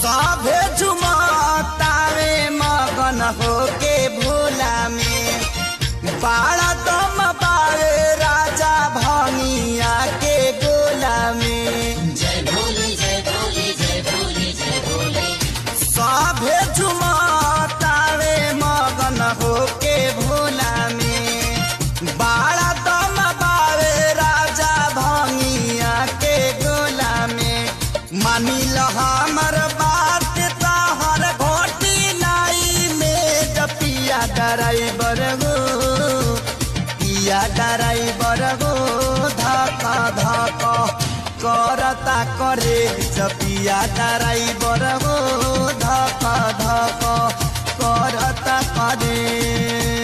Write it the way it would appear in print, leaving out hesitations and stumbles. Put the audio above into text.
सभे झुमतावे मगन होके भोला में बाड़ा दम बावे राजा भंगिया के गोला में। जय भोले जय भोले जय भोले जय भोले। सभे झुमतावे मगन होके भोला में बाड़ा दम बावे राजा भंगिया के गोला में। मानिल हमर बात ताहर घोटी नाई में जपिया ड्राइवर गो पिया ड्राइवर गो धक्का धक्का करता करे जपिया ड्राइवर गो धक्का धक्का करता करे।